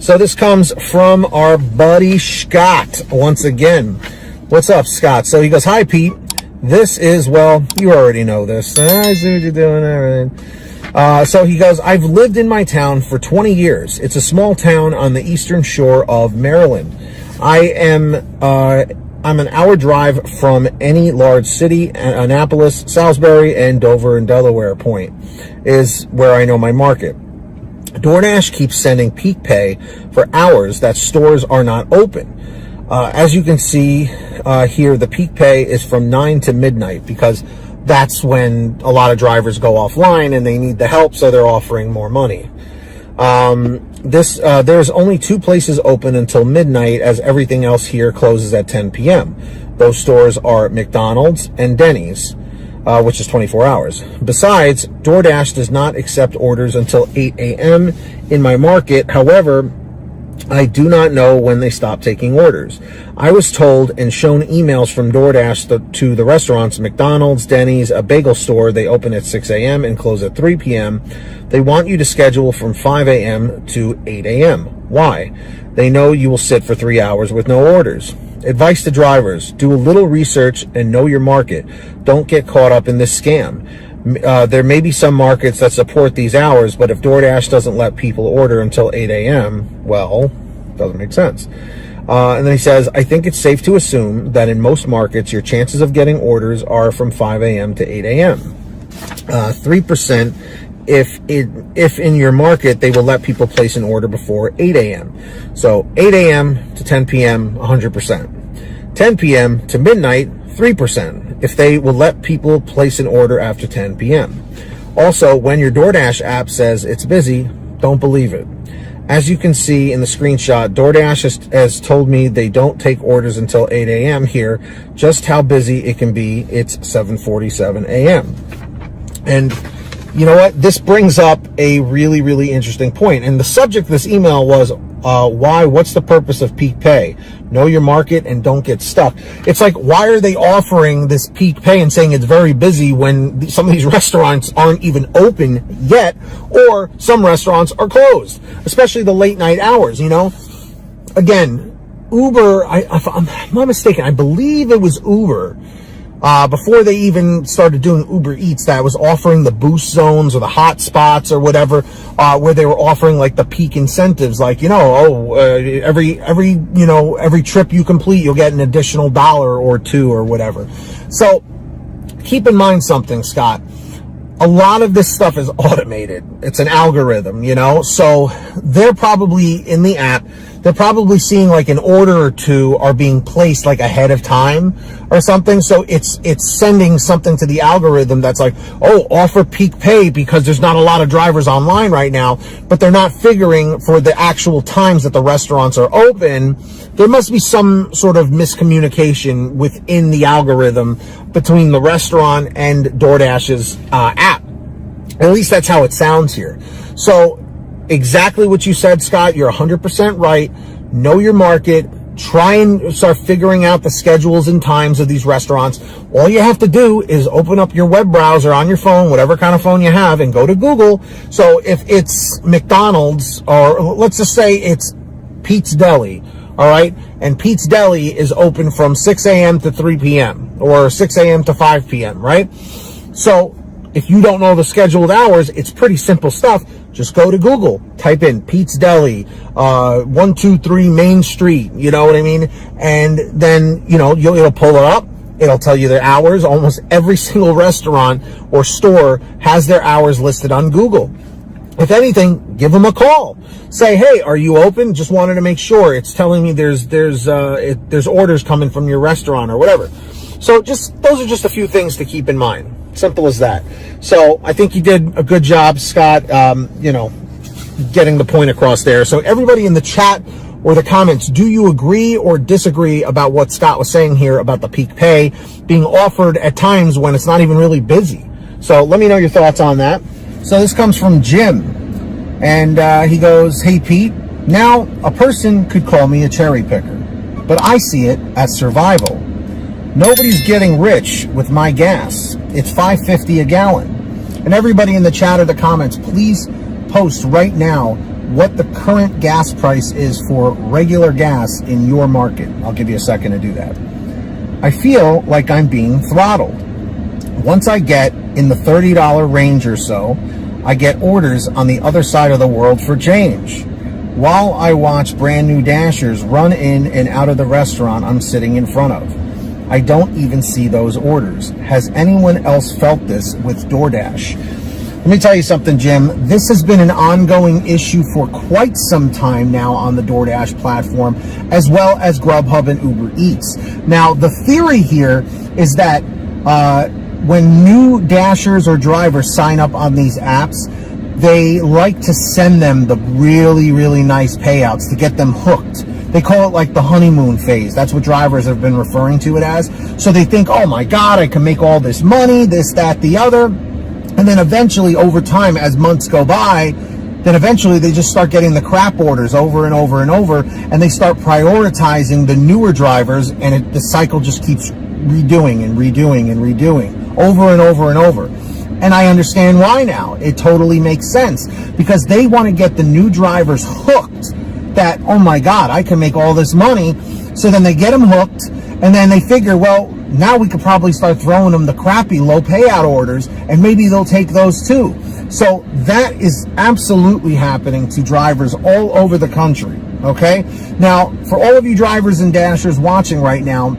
So this comes from our buddy Scott once again. What's up, Scott? So he goes, hi, Pete. This is, well, you already know this. I see what you're doing. Everything. So he goes, I've lived in my town for 20 years. It's a small town on the eastern shore of Maryland. I'm an hour drive from any large city. Annapolis, Salisbury, and Dover and Delaware Point is where I know my market. DoorDash keeps sending peak pay for hours that stores are not open. As you can see here, the peak pay is from 9 to midnight because that's when a lot of drivers go offline and they need the help, so they're offering more money. There's only 2 places open until midnight, as everything else here closes at 10 p.m. Those stores are McDonald's and Denny's, which is 24 hours. Besides, DoorDash does not accept orders until 8 a.m. in my market. However, I do not know when they stop taking orders. I was told and shown emails from DoorDash to the restaurants, McDonald's, Denny's, a bagel store. They open at 6 a.m. and close at 3 p.m. They want you to schedule from 5 a.m. to 8 a.m. Why? They know you will sit for 3 hours with no orders. Advice to drivers: do a little research and know your market. Don't get caught up in this scam. There may be some markets that support these hours, but if DoorDash doesn't let people order until 8 a.m., well, doesn't make sense. And then he says, I think it's safe to assume that in most markets, your chances of getting orders are from 5 a.m. to 8 a.m. 3% if in your market they will let people place an order before 8 a.m. So 8 a.m. to 10 p.m., 100%. 10 p.m. to midnight, 3%. If they will let people place an order after 10 p.m. Also, when your DoorDash app says it's busy, don't believe it. As you can see in the screenshot, DoorDash has told me they don't take orders until 8 a.m. here. Just how busy it can be, it's 7:47 a.m. And you know what? This brings up a really, really interesting point. And the subject of this email was, what's the purpose of peak pay? Know your market and don't get stuck. It's like, why are they offering this peak pay and saying it's very busy when some of these restaurants aren't even open yet, or some restaurants are closed, especially the late night hours, you know? Again, Uber, if I'm not mistaken, I believe it was Uber, before they even started doing Uber Eats, that was offering the boost zones or the hot spots or whatever, where they were offering like the peak incentives, like, you know, every trip you complete, you'll get an additional $1 or $2 or whatever. So keep in mind something, Scott. A lot of this stuff is automated. It's an algorithm, you know, so they're probably in the app. They're probably seeing like an order or 2 are being placed like ahead of time or something. So it's sending something to the algorithm that's like, oh, offer peak pay because there's not a lot of drivers online right now, but they're not figuring for the actual times that the restaurants are open. There must be some sort of miscommunication within the algorithm between the restaurant and DoorDash's app. At least that's how it sounds here. So exactly what you said, Scott. You're 100% right. Know your market. Try and start figuring out the schedules and times of these restaurants. All you have to do is open up your web browser on your phone, whatever kind of phone you have, and go to Google. So if it's McDonald's, or let's just say it's Pete's Deli, all right? And Pete's Deli is open from 6 a.m. to 3 p.m. or 6 a.m. to 5 p.m., right? So if you don't know the scheduled hours, it's pretty simple stuff. Just go to Google, type in Pete's Deli, 123 Main Street, you know what I mean? And then, you know, it'll pull it up. It'll tell you their hours. Almost every single restaurant or store has their hours listed on Google. If anything, give them a call. Say, hey, are you open? Just wanted to make sure. It's telling me there's orders coming from your restaurant or whatever. So those are just a few things to keep in mind. Simple as that. So I think you did a good job, Scott, getting the point across there. So everybody in the chat or the comments, do you agree or disagree about what Scott was saying here about the peak pay being offered at times when it's not even really busy? So let me know your thoughts on that. So this comes from Jim, and he goes, hey, Pete, now a person could call me a cherry picker, but I see it as survival. Nobody's getting rich with my gas. It's $5.50 a gallon. And everybody in the chat or the comments, please post right now what the current gas price is for regular gas in your market. I'll give you a second to do that. I feel like I'm being throttled. Once I get in the $30 range or so, I get orders on the other side of the world for change, while I watch brand new Dashers run in and out of the restaurant I'm sitting in front of. I don't even see those orders. Has anyone else felt this with DoorDash? Let me tell you something, Jim. This has been an ongoing issue for quite some time now on the DoorDash platform, as well as GrubHub and Uber Eats. Now, the theory here is that when new Dashers or drivers sign up on these apps, they like to send them the really, really nice payouts to get them hooked. They call it like the honeymoon phase. That's what drivers have been referring to it as. So they think, oh my God, I can make all this money, this, that, the other. And then eventually, over time, as months go by, then eventually they just start getting the crap orders over and over and over, and they start prioritizing the newer drivers, and the cycle just keeps redoing and redoing and redoing over and over and over. And I understand why now. It totally makes sense, because they want to get the new drivers hooked that, oh my God, I can make all this money. So then they get them hooked, and then they figure, well, now we could probably start throwing them the crappy low payout orders, and maybe they'll take those too. So that is absolutely happening to drivers all over the country, okay? Now, for all of you drivers and Dashers watching right now,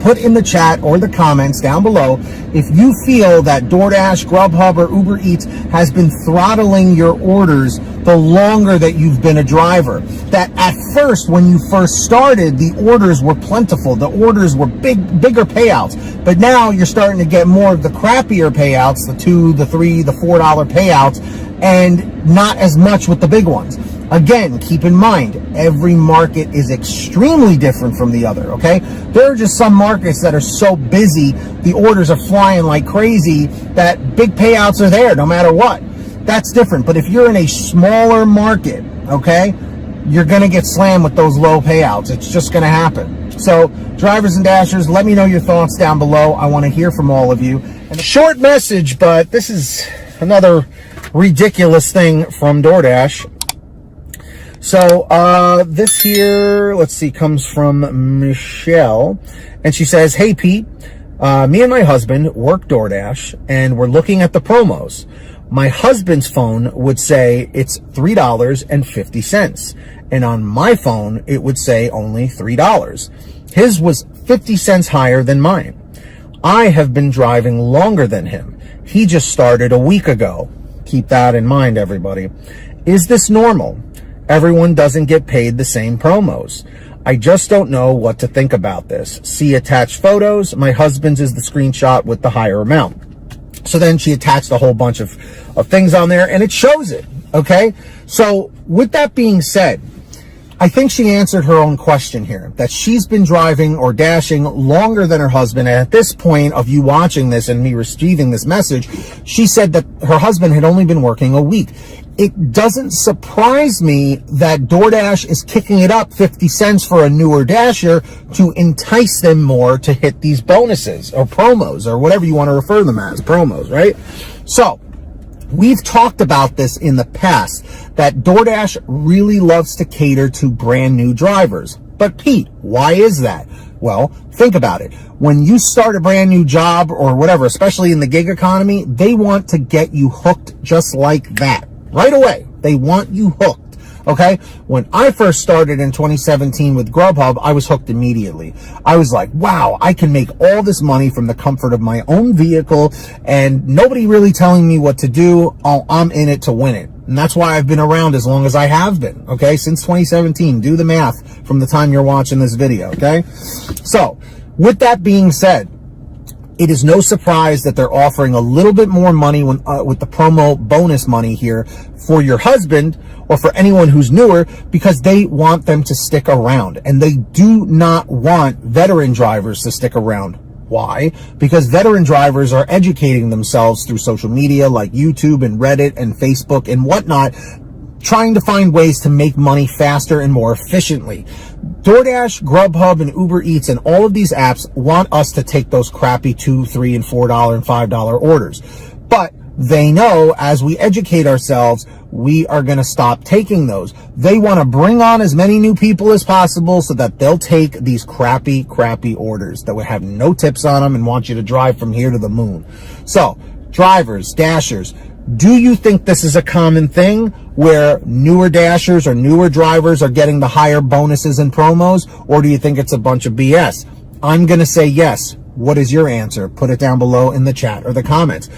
put in the chat or the comments down below if you feel that DoorDash, GrubHub, or Uber Eats has been throttling your orders the longer that you've been a driver. That at first, when you first started, the orders were plentiful. The orders were bigger payouts. But now you're starting to get more of the crappier payouts, the $2, the $3, the $4 payouts, and not as much with the big ones. Again, keep in mind, every market is extremely different from the other, okay? There are just some markets that are so busy, the orders are flying like crazy, that big payouts are there no matter what. That's different. But if you're in a smaller market, okay, you're going to get slammed with those low payouts. It's just going to happen. So, drivers and Dashers, let me know your thoughts down below. I want to hear from all of you. And a short message, but this is another ridiculous thing from DoorDash. So, this here, let's see, comes from Michelle, and she says, hey, Pete, me and my husband work DoorDash, and we're looking at the promos. My husband's phone would say it's $3.50, and on my phone, it would say only $3. His was 50 cents higher than mine. I have been driving longer than him. He just started a week ago. Keep that in mind, everybody. Is this normal? Everyone doesn't get paid the same promos. I just don't know what to think about this. See attached photos. My husband's is the screenshot with the higher amount. So then she attached a whole bunch of things on there, and it shows it, okay? So with that being said, I think she answered her own question here, that she's been driving or dashing longer than her husband. And at this point of you watching this and me receiving this message, she said that her husband had only been working a week. It doesn't surprise me that DoorDash is kicking it up 50 cents for a newer Dasher to entice them more to hit these bonuses or promos or whatever you want to refer them as, promos, right? So we've talked about this in the past, that DoorDash really loves to cater to brand new drivers. But Pete, why is that? Well, think about it. When you start a brand new job or whatever, especially in the gig economy, they want to get you hooked just like that. Right away. They want you hooked. Okay? When I first started in 2017 with GrubHub, I was hooked immediately. I was like, wow, I can make all this money from the comfort of my own vehicle and nobody really telling me what to do. Oh, I'm in it to win it. And that's why I've been around as long as I have been. Okay? Since 2017. Do the math from the time you're watching this video. Okay? So, with that being said, it is no surprise that they're offering a little bit more money when, with the promo bonus money here for your husband or for anyone who's newer, because they want them to stick around. And they do not want veteran drivers to stick around. Why? Because veteran drivers are educating themselves through social media like YouTube and Reddit and Facebook and whatnot, trying to find ways to make money faster and more efficiently. DoorDash, GrubHub, and Uber Eats and all of these apps want us to take those crappy $2, $3, and $4 and $5 orders. But they know as we educate ourselves, we are going to stop taking those. They want to bring on as many new people as possible so that they'll take these crappy orders that would have no tips on them and want you to drive from here to the moon. So, drivers, dashers, do you think this is a common thing where newer dashers or newer drivers are getting the higher bonuses and promos, or do you think it's a bunch of BS? I'm going to say yes. What is your answer? Put it down below in the chat or the comments.